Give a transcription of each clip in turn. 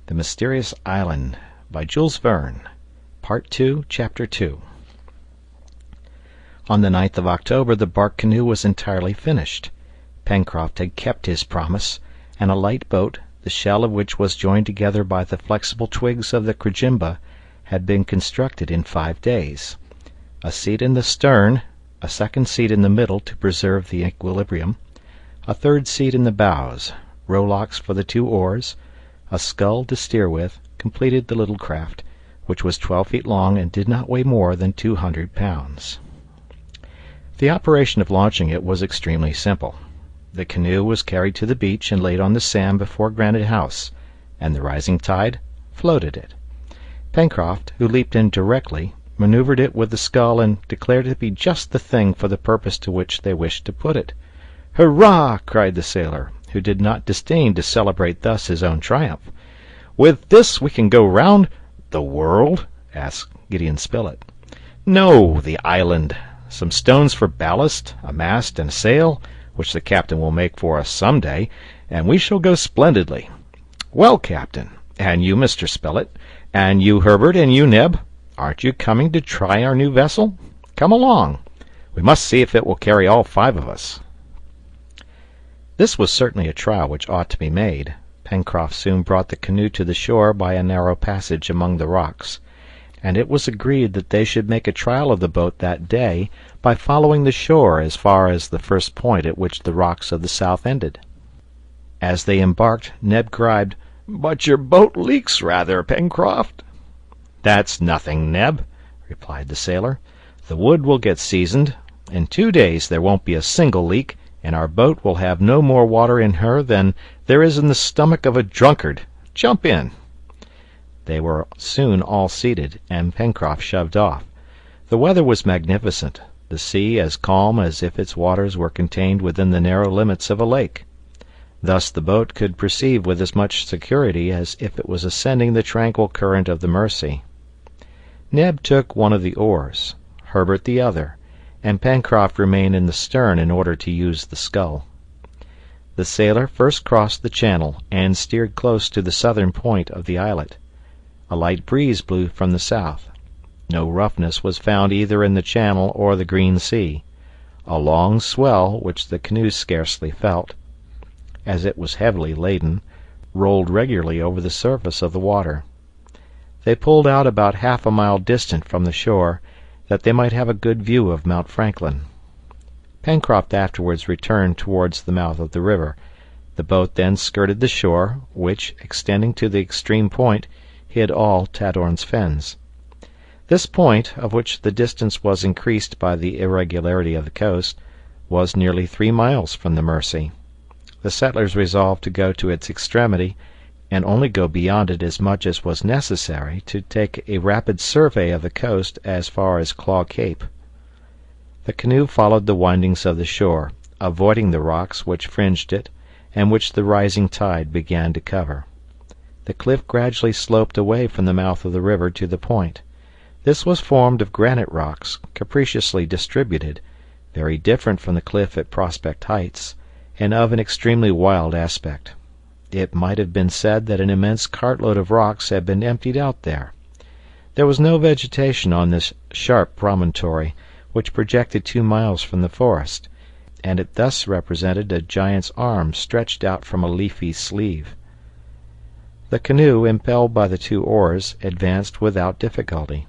The Mysterious Island by Jules Verne. Part 2, Chapter 2. On the 9th of October the bark canoe was entirely finished. Pencroft had kept his promise, and a light boat, the shell of which was joined together by the flexible twigs of the crejimba, had been constructed in 5 days. A seat in the stern, a second seat in the middle to preserve the equilibrium, a third seat in the bows, rowlocks for the 2 oars, a scull to steer with, completed the little craft, which was 12 feet long and did not weigh more than 200 pounds. The operation of launching it was extremely simple. The canoe was carried to the beach and laid on the sand before Granite House, and the rising tide floated it. Pencroft, who leaped in directly, maneuvered it with the scull and declared it to be just the thing for the purpose to which they wished to put it. "Hurrah!" cried the sailor, who did not disdain to celebrate thus his own triumph. "With this we can go round—" "The world?" asked Gideon Spilett. "No, the island. Some stones for ballast, a mast and a sail, which the captain will make for us some day, and we shall go splendidly. Well, captain, and you, Mr. Spilett, and you, Herbert, and you, Neb, aren't you coming to try our new vessel? Come along. We must see if it will carry all 5 of us." This was certainly a trial which ought to be made. Pencroft soon brought the canoe to the shore by a narrow passage among the rocks, and it was agreed that they should make a trial of the boat that day by following the shore as far as the first point at which the rocks of the south ended. As they embarked, Neb cried, "But your boat leaks rather, Pencroft." "That's nothing, Neb," replied the sailor. "The wood will get seasoned. In 2 days there won't be a single leak, and our boat will have no more water in her than there is in the stomach of a drunkard. Jump in." They were soon all seated, and Pencroft shoved off. The weather was magnificent, the sea as calm as if its waters were contained within the narrow limits of a lake. Thus the boat could proceed with as much security as if it was ascending the tranquil current of the Mersey. Neb took one of the oars, Herbert the other, and Pencroft remained in the stern in order to use the scull. The sailor first crossed the channel and steered close to the southern point of the islet. A light breeze blew from the south. No roughness was found either in the channel or the green sea. A long swell, which the canoe scarcely felt, as it was heavily laden, rolled regularly over the surface of the water. They pulled out about half a mile distant from the shore, that they might have a good view of Mount Franklin. Pencroft afterwards returned towards the mouth of the river. The boat then skirted the shore, which, extending to the extreme point, hid all Tadorn's Fens. This point, of which the distance was increased by the irregularity of the coast, was nearly 3 miles from the Mersey. The settlers resolved to go to its extremity, and only go beyond it as much as was necessary to take a rapid survey of the coast as far as Claw Cape. The canoe followed the windings of the shore, avoiding the rocks which fringed it and which the rising tide began to cover. The cliff gradually sloped away from the mouth of the river to the point. This was formed of granite rocks, capriciously distributed, very different from the cliff at Prospect Heights, and of an extremely wild aspect. It might have been said that an immense cartload of rocks had been emptied out there. There was no vegetation on this sharp promontory, which projected 2 miles from the forest, and it thus represented a giant's arm stretched out from a leafy sleeve. The canoe, impelled by the 2 oars, advanced without difficulty.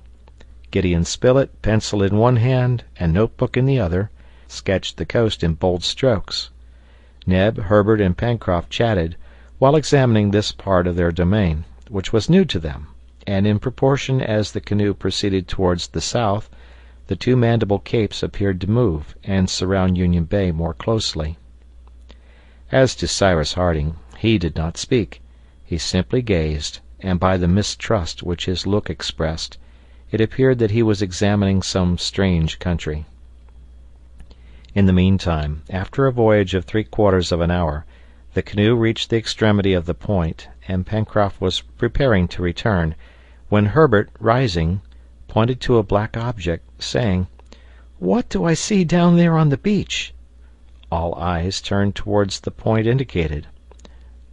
Gideon Spilett, pencil in one hand and notebook in the other, sketched the coast in bold strokes. Neb, Herbert, and Pencroft chatted, while examining this part of their domain, which was new to them, and in proportion as the canoe proceeded towards the south, the 2 Mandible Capes appeared to move and surround Union Bay more closely. As to Cyrus Harding, he did not speak. He simply gazed, and by the mistrust which his look expressed, it appeared that he was examining some strange country. In the meantime, after a voyage of 3/4 of an hour, the canoe reached the extremity of the point, and Pencroft was preparing to return, when Herbert, rising, pointed to a black object, saying, "What do I see down there on the beach?" All eyes turned towards the point indicated.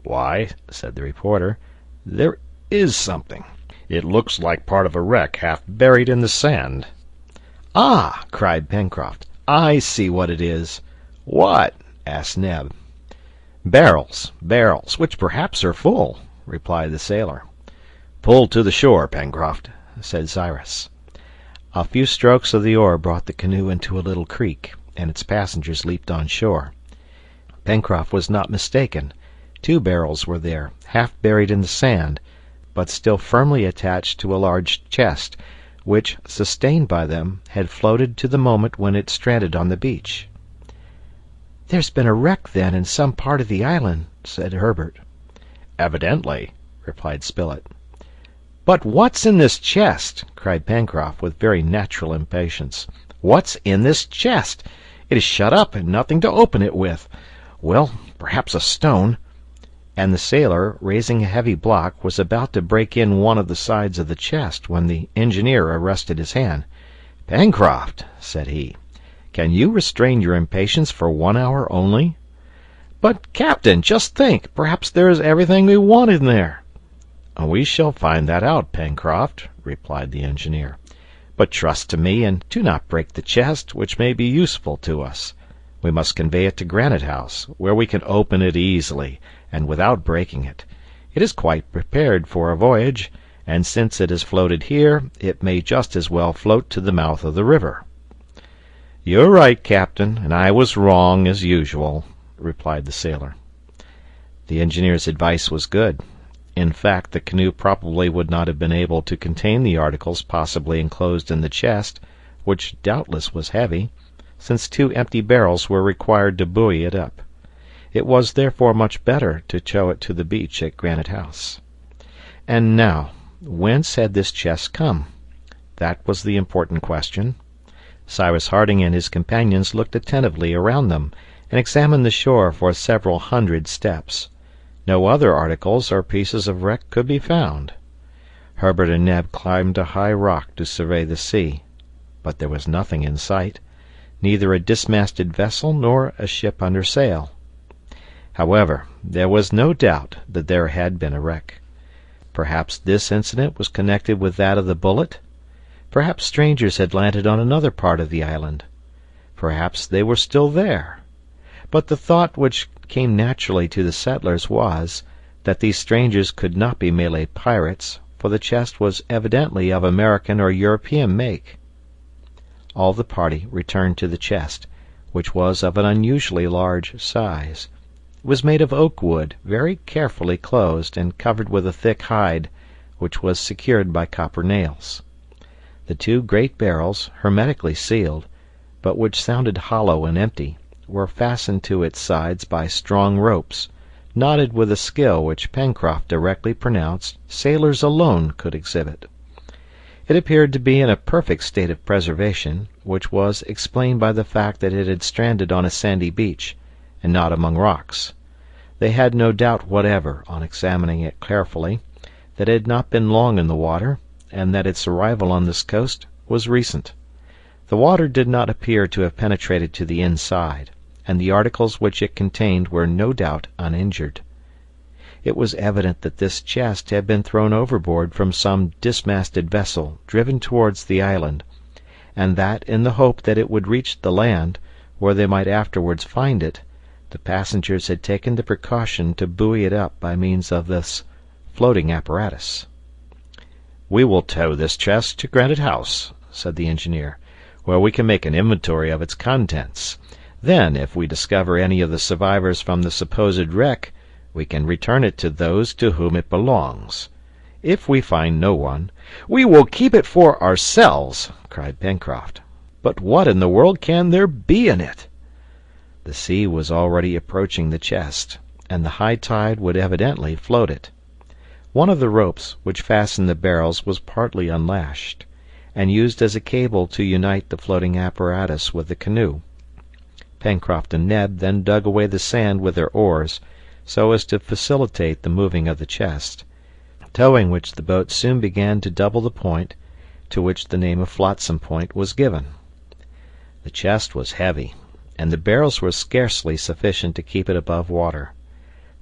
"Why," said the reporter, "there is something. It looks like part of a wreck half buried in the sand." "Ah!" cried Pencroft. "I see what it is." "What?" asked Neb. "Barrels, which perhaps are full," replied the sailor. "Pull to the shore, Pencroft," said Cyrus. A few strokes of the oar brought the canoe into a little creek, and its passengers leaped on shore. Pencroft was not mistaken. 2 barrels were there, half buried in the sand, but still firmly attached to a large chest, which, sustained by them, had floated to the moment when it stranded on the beach. "There's been a wreck, then, in some part of the island," said Herbert. "Evidently," replied Spilett. "But what's in this chest?" cried Pencroft, with very natural impatience. "What's in this chest? It is shut up, and nothing to open it with. Well, perhaps a stone." And the sailor, raising a heavy block, was about to break in one of the sides of the chest when the engineer arrested his hand. "Pencroft," said he, "can you restrain your impatience for 1 hour only?" "But, captain, just think! Perhaps there is everything we want in there." "We shall find that out, Pencroft," replied the engineer. "But trust to me, and do not break the chest, which may be useful to us. We must convey it to Granite House, where we can open it easily, and without breaking it. It is quite prepared for a voyage, and since it has floated here, it may just as well float to the mouth of the river." "You're right, captain, and I was wrong, as usual," replied the sailor. The engineer's advice was good. In fact, the canoe probably would not have been able to contain the articles possibly enclosed in the chest, which doubtless was heavy, since 2 empty barrels were required to buoy it up. It was therefore much better to tow it to the beach at Granite House. And now, whence had this chest come? That was the important question. Cyrus Harding and his companions looked attentively around them, and examined the shore for several hundred steps. No other articles or pieces of wreck could be found. Herbert and Neb climbed a high rock to survey the sea, but there was nothing in sight, neither a dismasted vessel nor a ship under sail. However, there was no doubt that there had been a wreck. Perhaps this incident was connected with that of the bullet. Perhaps strangers had landed on another part of the island. Perhaps they were still there. But the thought which came naturally to the settlers was that these strangers could not be Malay pirates, for the chest was evidently of American or European make. All the party returned to the chest, which was of an unusually large size. It was made of oak wood, very carefully closed, and covered with a thick hide, which was secured by copper nails. The 2 great barrels, hermetically sealed, but which sounded hollow and empty, were fastened to its sides by strong ropes, knotted with a skill which Pencroft directly pronounced sailors alone could exhibit. It appeared to be in a perfect state of preservation, which was explained by the fact that it had stranded on a sandy beach, and not among rocks. They had no doubt whatever, on examining it carefully, that it had not been long in the water, and that its arrival on this coast was recent. The water did not appear to have penetrated to the inside, and the articles which it contained were no doubt uninjured. It was evident that this chest had been thrown overboard from some dismasted vessel driven towards the island, and that, in the hope that it would reach the land, where they might afterwards find it, the passengers had taken the precaution to buoy it up by means of this floating apparatus. "We will tow this chest to Granite House," said the engineer, "where we can make an inventory of its contents. Then, if we discover any of the survivors from the supposed wreck, we can return it to those to whom it belongs. If we find no one—" "We will keep it for ourselves," cried Pencroft. "But what in the world can there be in it?" The sea was already approaching the chest, and the high tide would evidently float it. One of the ropes which fastened the barrels was partly unlashed, and used as a cable to unite the floating apparatus with the canoe. Pencroft and Neb then dug away the sand with their oars, so as to facilitate the moving of the chest, towing which the boat soon began to double the point, to which the name of Flotsam Point was given. The chest was heavy, and the barrels were scarcely sufficient to keep it above water.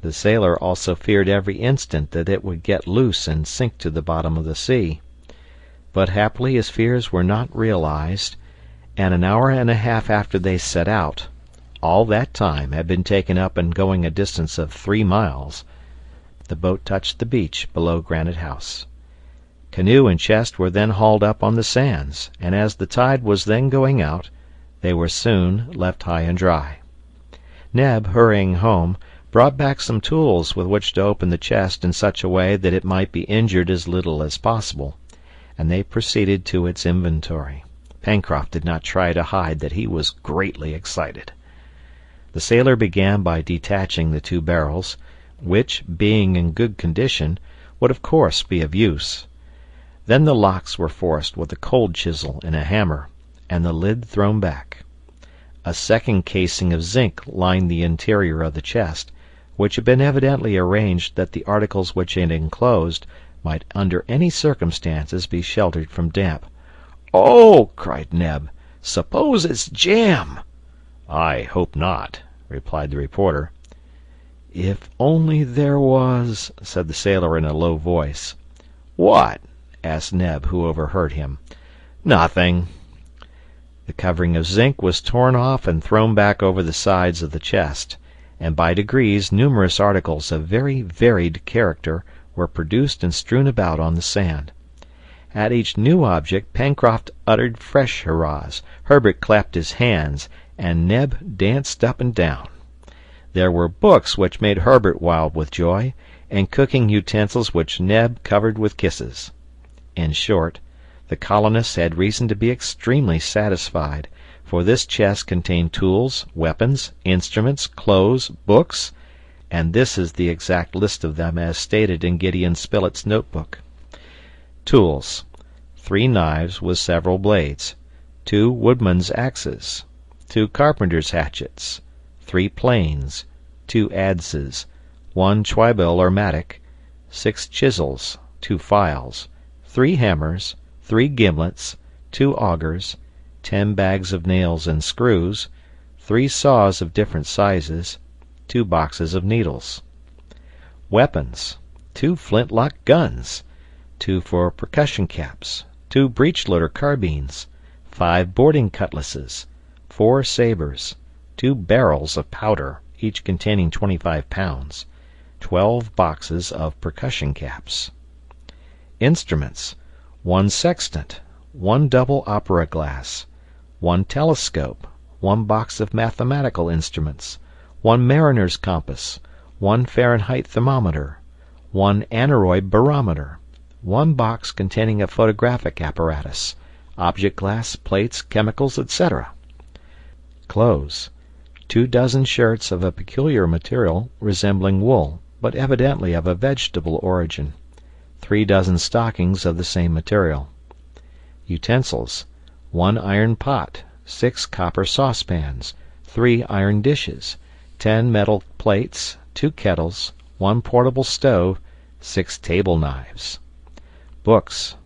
The sailor also feared every instant that it would get loose and sink to the bottom of the sea. But happily his fears were not realized, and an hour and a half after they set out, all that time had been taken up in going a distance of 3 miles, the boat touched the beach below Granite House. Canoe and chest were then hauled up on the sands, and as the tide was then going out, they were soon left high and dry. Neb, hurrying home, brought back some tools with which to open the chest in such a way that it might be injured as little as possible, and they proceeded to its inventory. Pencroft did not try to hide that he was greatly excited. The sailor began by detaching the 2 barrels, which, being in good condition, would of course be of use. Then the locks were forced with a cold chisel and a hammer, and the lid thrown back. A second casing of zinc lined the interior of the chest, which had been evidently arranged that the articles which it enclosed might under any circumstances be sheltered from damp. "Oh!" cried Neb, "suppose it's jam!" "I hope not," replied the reporter. "If only there was," said the sailor in a low voice. "What?" asked Neb, who overheard him. "Nothing." The covering of zinc was torn off and thrown back over the sides of the chest, and by degrees numerous articles of very varied character were produced and strewn about on the sand. At each new object Pencroft uttered fresh hurrahs, Herbert clapped his hands, and Neb danced up and down. There were books which made Herbert wild with joy, and cooking utensils which Neb covered with kisses. In short, the colonists had reason to be extremely satisfied, for this chest contained tools, weapons, instruments, clothes, books, and this is the exact list of them as stated in Gideon Spilett's notebook. Tools: 3 knives with several blades, 2 woodman's axes, 2 carpenter's hatchets, 3 planes, 2 adzes, 1 twibill or mattock, 6 chisels, 2 files, 3 hammers, 3 gimlets, 2 augers, 10 bags of nails and screws, 3 saws of different sizes, 2 boxes of needles. Weapons: 2 flintlock guns, 2 for percussion caps, 2 breech-loader carbines, 5 boarding cutlasses, 4 sabers, 2 barrels of powder, each containing 25 pounds, 12 boxes of percussion caps. Instruments: 1 sextant, 1 double opera glass, 1 telescope, 1 box of mathematical instruments, 1 mariner's compass, 1 Fahrenheit thermometer, 1 aneroid barometer, 1 box containing a photographic apparatus, object glass, plates, chemicals, etc. Clothes: 2 dozen shirts of a peculiar material resembling wool, but evidently of a vegetable origin, 3 dozen stockings of the same material. Utensils: 1 iron pot, 6 copper saucepans, 3 iron dishes, 10 metal plates, 2 kettles, 1 portable stove, 6 table knives. Books: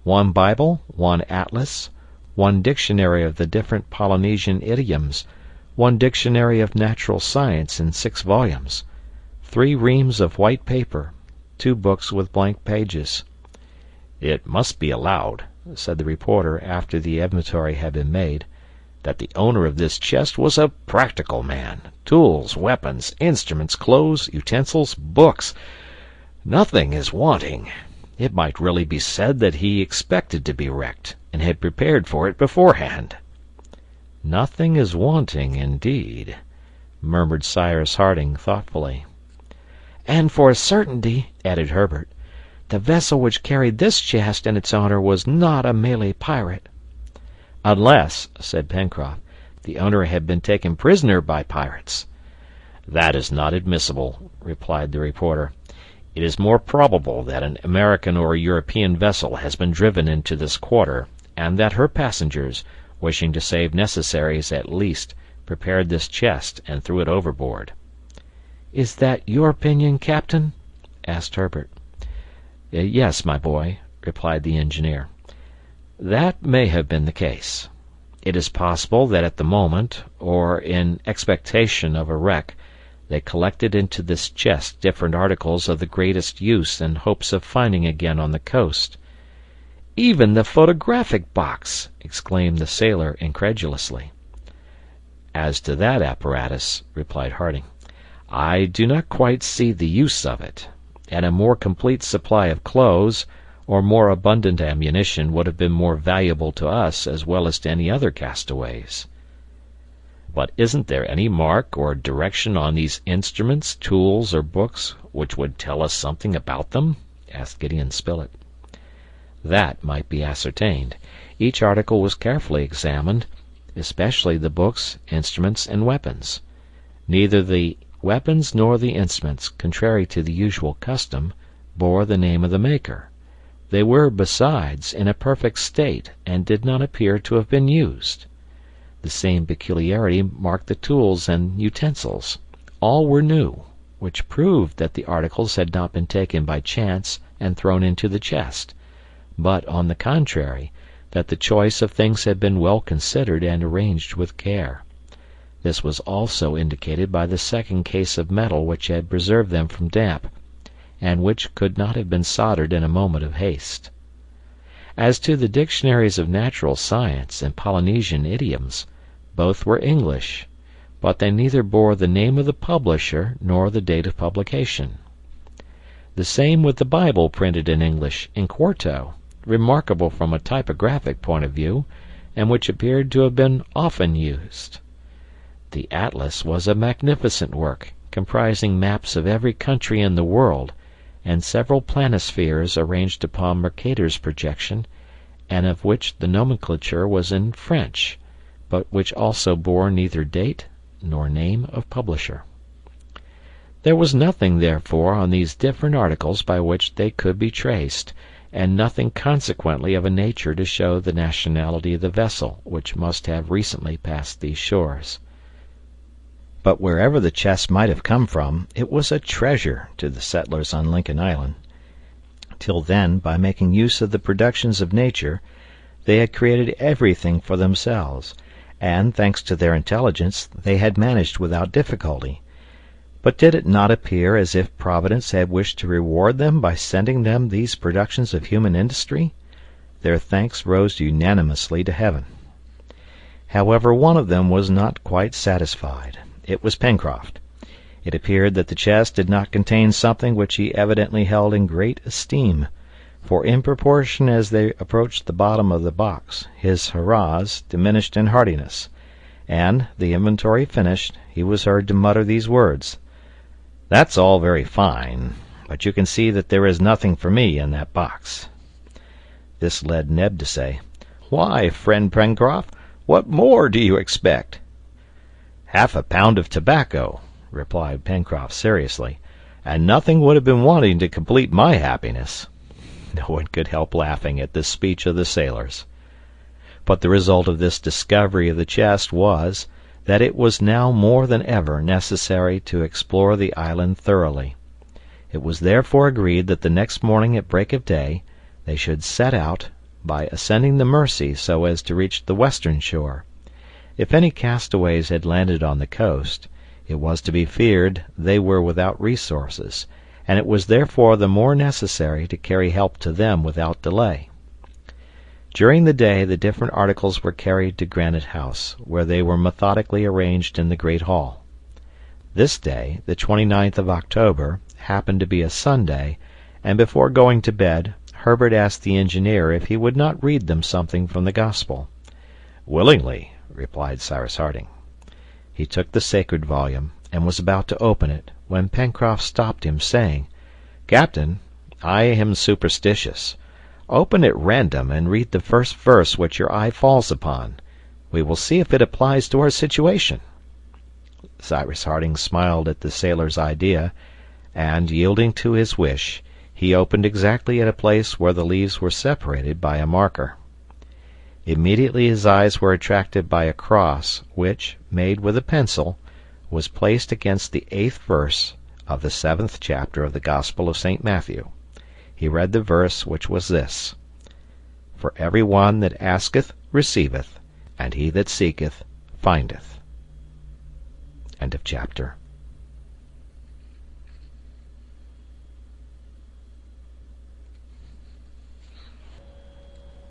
1 Bible, 1 atlas, 1 dictionary of the different Polynesian idioms, 1 dictionary of natural science in 6 volumes, 3 reams of white paper, 2 books with blank pages. "It must be allowed," said the reporter after the inventory had been made, "that the owner of this chest was a practical man. Tools, weapons, instruments, clothes, utensils, books. Nothing is wanting. It might really be said that he expected to be wrecked, and had prepared for it beforehand." "Nothing is wanting, indeed," murmured Cyrus Harding thoughtfully. "And for a certainty," added Herbert, "the vessel which carried this chest and its owner was not a Malay pirate." "Unless," said Pencroft, "the owner had been taken prisoner by pirates." "That is not admissible," replied the reporter. "It is more probable that an American or European vessel has been driven into this quarter, and that her passengers, wishing to save necessaries at least, prepared this chest and threw it overboard." "Is that your opinion, Captain?" asked Herbert. "Yes, my boy," replied the engineer. "That may have been the case. It is possible that at the moment, or in expectation of a wreck, They collected into this chest different articles of the greatest use in hopes of finding again on the coast. "Even the photographic box!" exclaimed the sailor incredulously. "As to that apparatus," replied Harding, "I do not quite see the use of it, and a more complete supply of clothes or more abundant ammunition would have been more valuable to us as well as to any other castaways." "But isn't there any mark or direction on these instruments, tools, or books which would tell us something about them?" asked Gideon Spilett. "That might be ascertained. Each article was carefully examined, especially the books, instruments, and weapons. Neither the weapons nor the instruments, contrary to the usual custom, bore the name of the maker. They were, besides, in a perfect state, and did not appear to have been used. The same peculiarity marked the tools and utensils. All were new, which proved that the articles had not been taken by chance and thrown into the chest, but, on the contrary, that the choice of things had been well considered and arranged with care. This was also indicated by the second case of metal which had preserved them from damp, and which could not have been soldered in a moment of haste. As to the dictionaries of natural science and Polynesian idioms, both were English, but they neither bore the name of the publisher nor the date of publication. The same with the Bible printed in English, in quarto, remarkable from a typographic point of view, and which appeared to have been often used. The atlas was a magnificent work, comprising maps of every country in the world, and several planispheres arranged upon Mercator's projection, and of which the nomenclature was in French, but which also bore neither date nor name of publisher. There was nothing, therefore, on these different articles by which they could be traced, and nothing consequently of a nature to show the nationality of the vessel which must have recently passed these shores. But wherever the chest might have come from, it was a treasure to the settlers on Lincoln Island. Till then, by making use of the productions of nature, they had created everything for themselves, and, thanks to their intelligence, they had managed without difficulty. But did it not appear as if Providence had wished to reward them by sending them these productions of human industry? Their thanks rose unanimously to heaven. However, one of them was not quite satisfied. It was Pencroft. It appeared that the chest did not contain something which he evidently held in great esteem, for in proportion as they approached the bottom of the box his hurrahs diminished in heartiness, and, the inventory finished, he was heard to mutter these words: "That's all very fine, but you can see that there is nothing for me in that box." This led Neb to say, "Why, friend Pencroft, what more do you expect?" "Half a pound of tobacco," replied Pencroft seriously, "and nothing would have been wanting to complete my happiness." No one could help laughing at this speech of the sailors. But the result of this discovery of the chest was, that it was now more than ever necessary to explore the island thoroughly. It was therefore agreed that the next morning at break of day they should set out, by ascending the Mersey so as to reach the western shore. If any castaways had landed on the coast, it was to be feared they were without resources, and it was therefore the more necessary to carry help to them without delay. During the day the different articles were carried to Granite House, where they were methodically arranged in the great hall. This day, the 29th of October, happened to be a Sunday, and before going to bed Herbert asked the engineer if he would not read them something from the Gospel. "Willingly," replied Cyrus Harding. He took the sacred volume, and was about to open it, when Pencroft stopped him, saying, "Captain, I am superstitious. Open at random and read the first verse which your eye falls upon. We will see if it applies to our situation." Cyrus Harding smiled at the sailor's idea, and, yielding to his wish, he opened exactly at a place where the leaves were separated by a marker. Immediately his eyes were attracted by a cross, which, made with a pencil, was placed against the 8th verse of the 7th chapter of the Gospel of St. Matthew. He read the verse, which was this: "For every one that asketh receiveth, and he that seeketh findeth." End of chapter.